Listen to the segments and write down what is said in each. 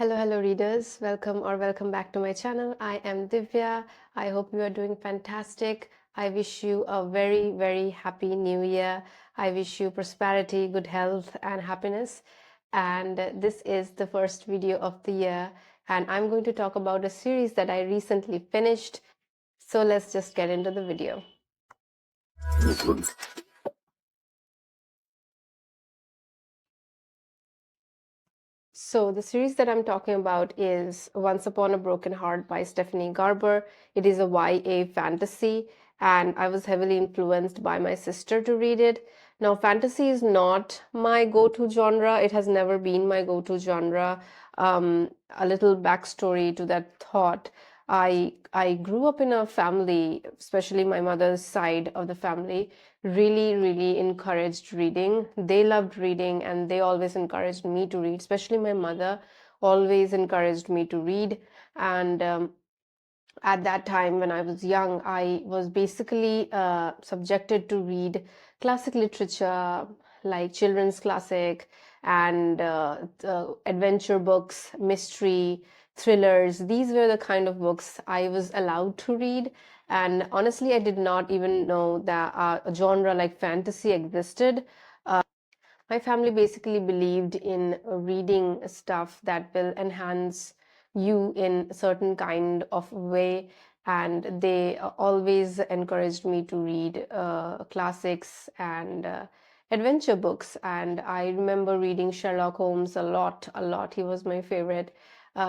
Hello readers. Welcome back to my channel. I am Divya. I hope you are doing fantastic. I wish you a very happy new year. I wish you prosperity, good health, and happiness. And this is the first video of the year, and I'm going to talk about a series that I recently finished. So let's just get into the video. So the series that I'm talking about is Once Upon a Broken Heart by Stephanie Garber. It is a YA fantasy, and I was heavily influenced by my sister to read it. Now, fantasy is not my go-to genre. It has never been my go-to genre. A little backstory to that thought. I grew up in a family, especially my mother's side of the family, really encouraged reading. They loved reading and they always encouraged me to read, especially my mother always encouraged me to read. And at that time when I was young, I was basically subjected to read classic literature like children's classic and adventure books, mystery, thrillers. These were the kind of books I was allowed to read. And honestly, I did not even know that a genre like fantasy existed. My family basically believed in reading stuff that will enhance you in a certain kind of way, and they always encouraged me to read classics and adventure books. And I remember reading Sherlock Holmes a lot. He was my favorite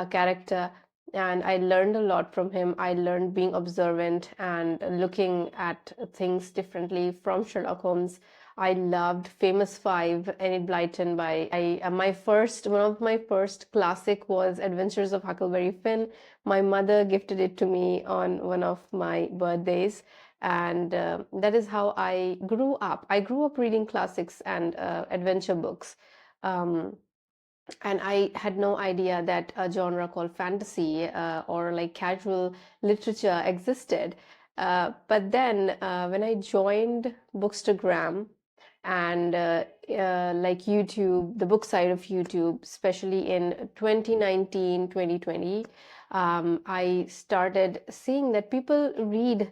character, and I learned a lot from him. I learned being observant and looking at things differently from Sherlock Holmes. I loved Famous Five, Enid Blyton by one of my first classic was Adventures of Huckleberry Finn. My mother gifted it to me on one of my birthdays, and that is how I grew up. I grew up reading classics and adventure books. Um, and I had no idea that a genre called fantasy or like casual literature existed. But then when I joined Bookstagram and like YouTube, the book side of YouTube, especially in 2019, 2020, I started seeing that people read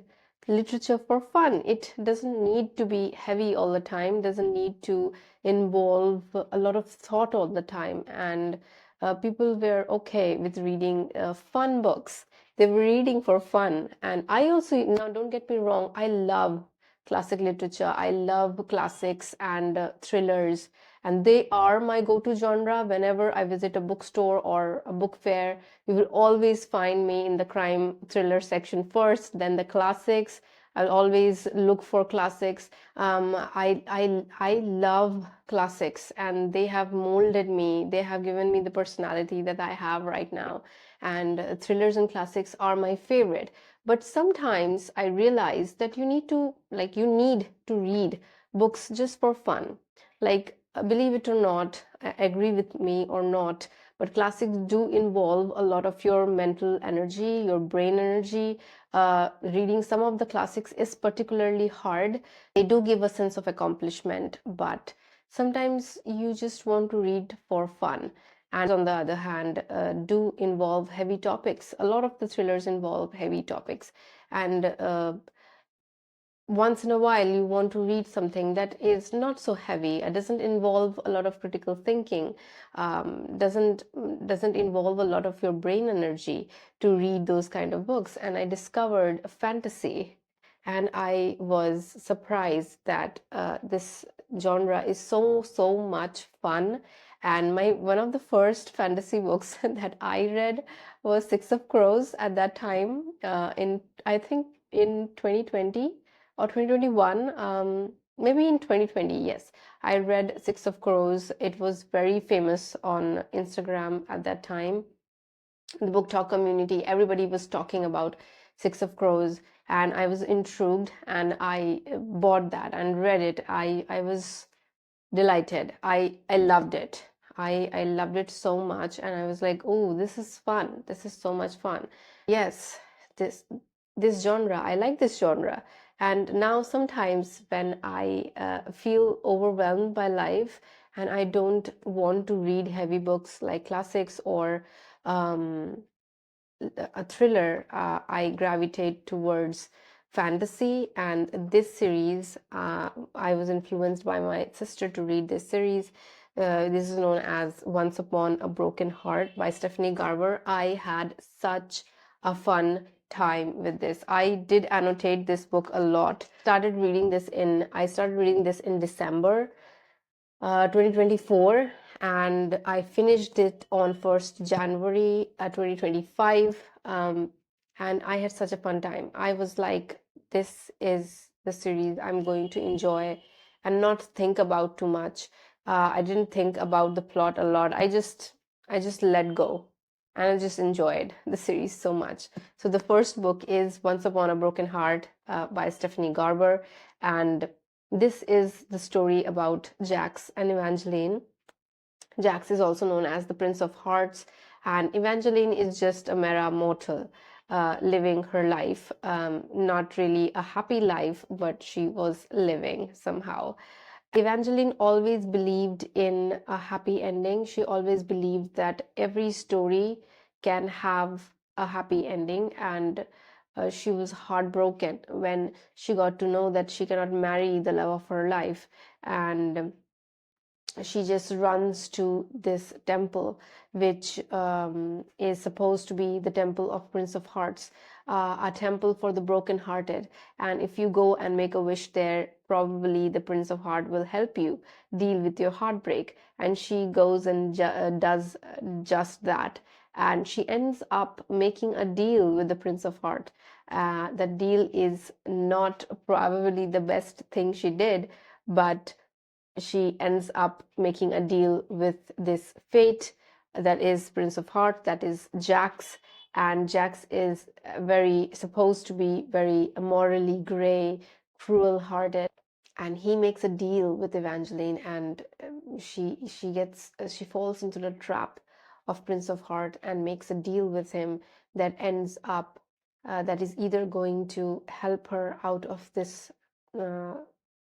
literature for fun. It doesn't need to be heavy all the time, doesn't need to involve a lot of thought all the time. And people were okay with reading fun books. They were reading for fun. And I also, now don't get me wrong, I love classic literature. I love classics and thrillers. And they are my go-to genre. Whenever I visit a bookstore or a book fair, you will always find me in the crime thriller section first, then the classics. I'll always look for classics. I love classics, and they have molded me. They have given me the personality that I have right now. And thrillers and classics are my favorite. But sometimes I realize that you need to read books just for fun. Like, believe it or not, agree with me or not, but classics do involve a lot of your mental energy, your brain energy. Reading some of the classics is particularly hard. They do give a sense of accomplishment, but sometimes you just want to read for fun. And on the other hand, do involve heavy topics. A lot of the thrillers involve heavy topics. And once in a while you want to read something that is not so heavy. It doesn't involve a lot of critical thinking, doesn't involve a lot of your brain energy to read those kind of books. And I discovered fantasy, and I was surprised that this genre is so much fun. And my one of the first fantasy books that I read was Six of Crows at that time, in I think in 2020 or 2021, maybe in 2020. Yes, I read Six of Crows. It was very famous on Instagram at that time. The book talk community, everybody was talking about Six of Crows, and I was intrigued, and I bought that and read it. I was delighted. I loved it. I loved it so much, and I was like, oh, this is fun. This is so much fun. Yes, this this genre. I like this genre. And now sometimes when I feel overwhelmed by life and I don't want to read heavy books like classics or um, a thriller. I gravitate towards fantasy, and this series, I was influenced by my sister to read this series. This is known as Once Upon a Broken Heart by Stephanie Garber. I had such a fun time with this. I did annotate this book a lot. I started reading this in December 2024, and I finished it on 1st January 2025. And I had such a fun time. I was like, this is the series I'm going to enjoy and not think about too much. I didn't think about the plot a lot. I just let go, and I just enjoyed the series so much. So the first book is Once Upon a Broken Heart by Stephanie Garber, and this is the story about Jax and Evangeline. Jax is also known as the Prince of Hearts, and Evangeline is just a mere mortal living her life. Not really a happy life, but she was living somehow. Evangeline always believed in a happy ending. She always believed that every story can have a happy ending, and she was heartbroken when she got to know that she cannot marry the love of her life. And she just runs to this temple, which is supposed to be the temple of Prince of Hearts, a temple for the broken-hearted. And if you go and make a wish there, probably the Prince of Heart will help you deal with your heartbreak. And she goes and does just that. And she ends up making a deal with the Prince of Heart. That deal is not probably the best thing she did, but she ends up making a deal with this fate that is Prince of Heart, that is Jax. And Jax is very supposed to be very morally gray, cruel hearted, and he makes a deal with Evangeline, and she falls into the trap of Prince of Heart and makes a deal with him that ends up that is either going to help her out of this uh,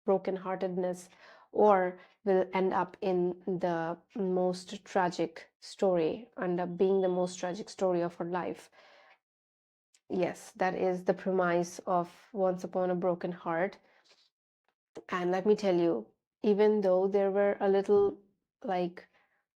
brokenheartedness, or will end up in the most tragic story, end up being the most tragic story of her life. Yes, that is the premise of Once Upon a Broken Heart. And let me tell you, even though there were a little like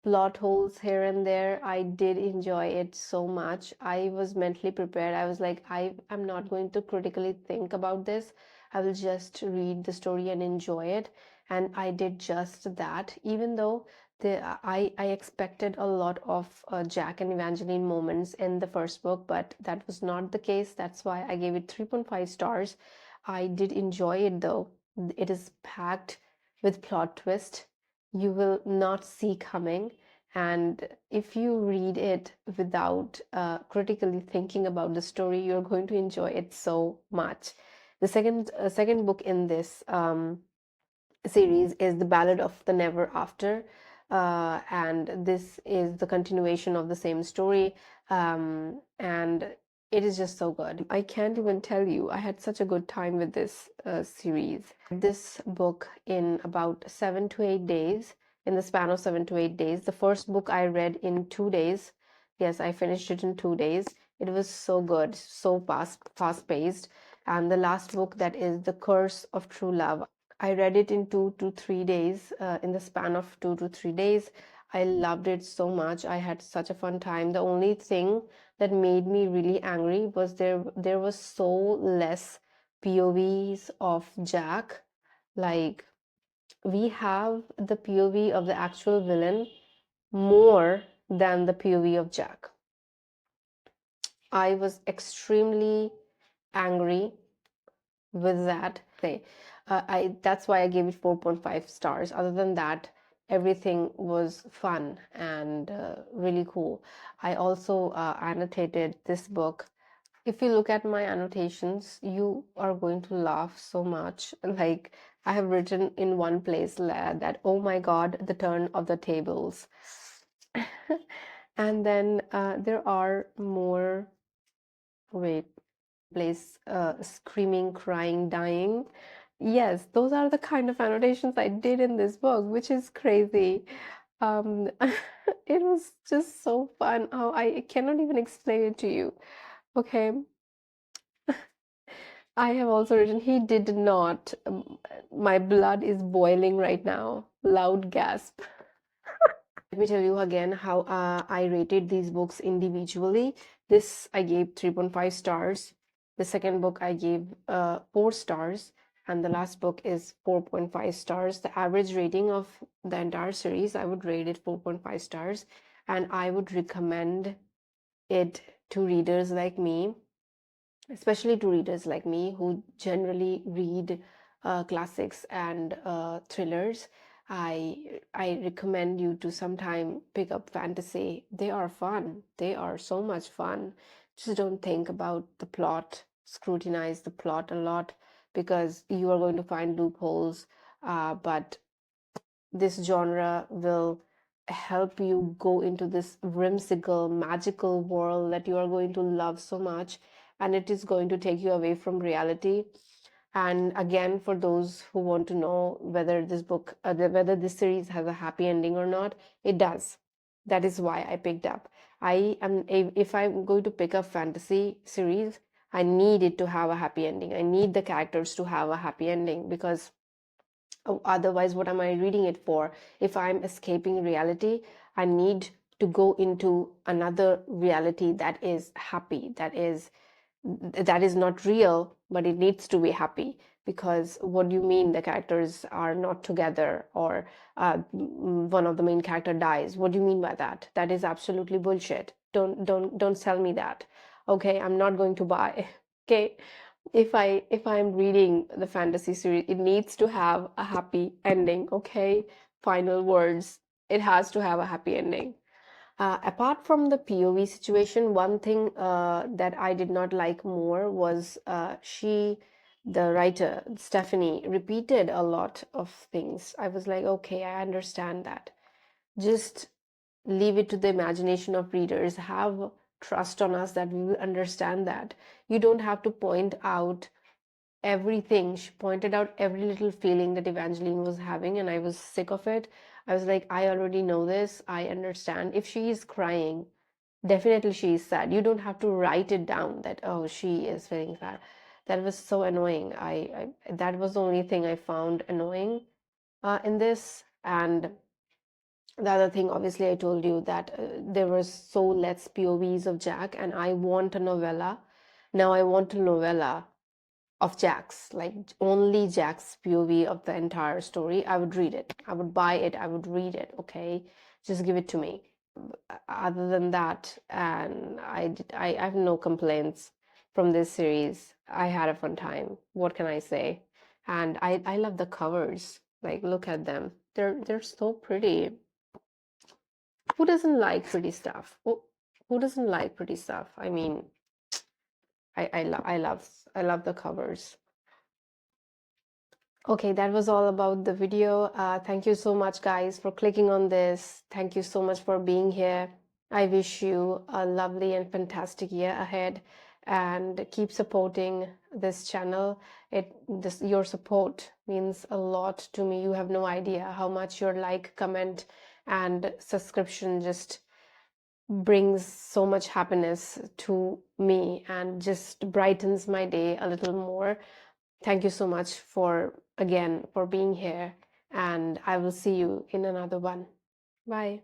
plot holes here and there, I did enjoy it so much. I was mentally prepared. I was like, I am not going to critically think about this. I will just read the story and enjoy it. And I did just that, even though I expected a lot of Jack and Evangeline moments in the first book, but that was not the case. That's why I gave it 3.5 stars. I did enjoy it though. It is packed with plot twist you will not see coming. And if you read it without critically thinking about the story, you're going to enjoy it so much. The second book in this series is The Ballad of the Never After. And this is the continuation of the same story. And it is just so good. I can't even tell you. I had such a good time with this series. This book in about 7 to 8 days, in the span of 7 to 8 days. The first book I read in 2 days. Yes, I finished it in 2 days. It was so good, so fast paced. And the last book, that is The Curse of True Love, I read it in 2 to 3 days, in the span of 2 to 3 days. I loved it so much. I had such a fun time. The only thing that made me really angry was there was so less POVs of Jack. Like, we have the POV of the actual villain more than the POV of Jack. I was extremely angry with that. I that's why I gave it 4.5 stars. Other than that, everything was fun and really cool. I also annotated this book. If you look at my annotations, you are going to laugh so much. Like, I have written in one place that, oh my God, the turn of the tables. And then there are more, wait, place screaming, crying, dying. Yes, those are the kind of annotations I did in this book, which is crazy. Um, it was just so fun. Oh, I cannot even explain it to you. Okay, I have also written, he did not. My blood is boiling right now. Loud gasp. Let me tell you again how I rated these books individually. This I gave 3.5 stars. The second book I gave 4 stars. And the last book is 4.5 stars. The average rating of the entire series, I would rate it 4.5 stars. And I would recommend it to readers like me, especially to readers like me who generally read classics and thrillers. I recommend you to sometime pick up fantasy. They are fun. They are so much fun. Just don't think about the plot, scrutinize the plot a lot because you are going to find loopholes. But this genre will help you go into this whimsical, magical world that you are going to love so much, and it is going to take you away from reality. And again, for those who want to know whether this book, whether this series has a happy ending or not, it does. That is why I picked up. If I'm going to pick up fantasy series, I need it to have a happy ending. I need the characters to have a happy ending because otherwise, what am I reading it for? If I'm escaping reality, I need to go into another reality that is happy, that is not real, but it needs to be happy. Because what do you mean the characters are not together, or one of the main character dies? What do you mean by that? That is absolutely bullshit. Don't sell me that. Okay, I'm not going to buy. Okay, if I'm reading the fantasy series, it needs to have a happy ending. Okay, final words. It has to have a happy ending. Apart from the POV situation, one thing that I did not like more was the writer, Stephanie, repeated a lot of things. I was like, okay, I understand that. Just leave it to the imagination of readers. Have trust on us that we will understand that. You don't have to point out everything. She pointed out every little feeling that Evangeline was having, and I was sick of it. I was like, I already know this. I understand. If she is crying, definitely she is sad. You don't have to write it down that, oh, she is feeling sad. That was so annoying. That was the only thing I found annoying in this. And the other thing, obviously, I told you that there was so less POVs of Jack, and I want a novella. Now I want a novella of Jack's, like only Jack's POV of the entire story. I would read it. I would buy it. I would read it. Okay, just give it to me. Other than that, and I have no complaints from this series. I had a fun time. What can I say? And I love the covers. Like, look at them. They're so pretty. Who doesn't like pretty stuff? Who doesn't like pretty stuff? I mean, I love the covers. Okay, that was all about the video. Thank you so much, guys, for clicking on this. Thank you so much for being here. I wish you a lovely and fantastic year ahead, and keep supporting this channel. Your support means a lot to me. You have no idea how much your like, comment, and subscription just brings so much happiness to me and just brightens my day a little more. Thank you so much for being here, and I will see you in another one. Bye.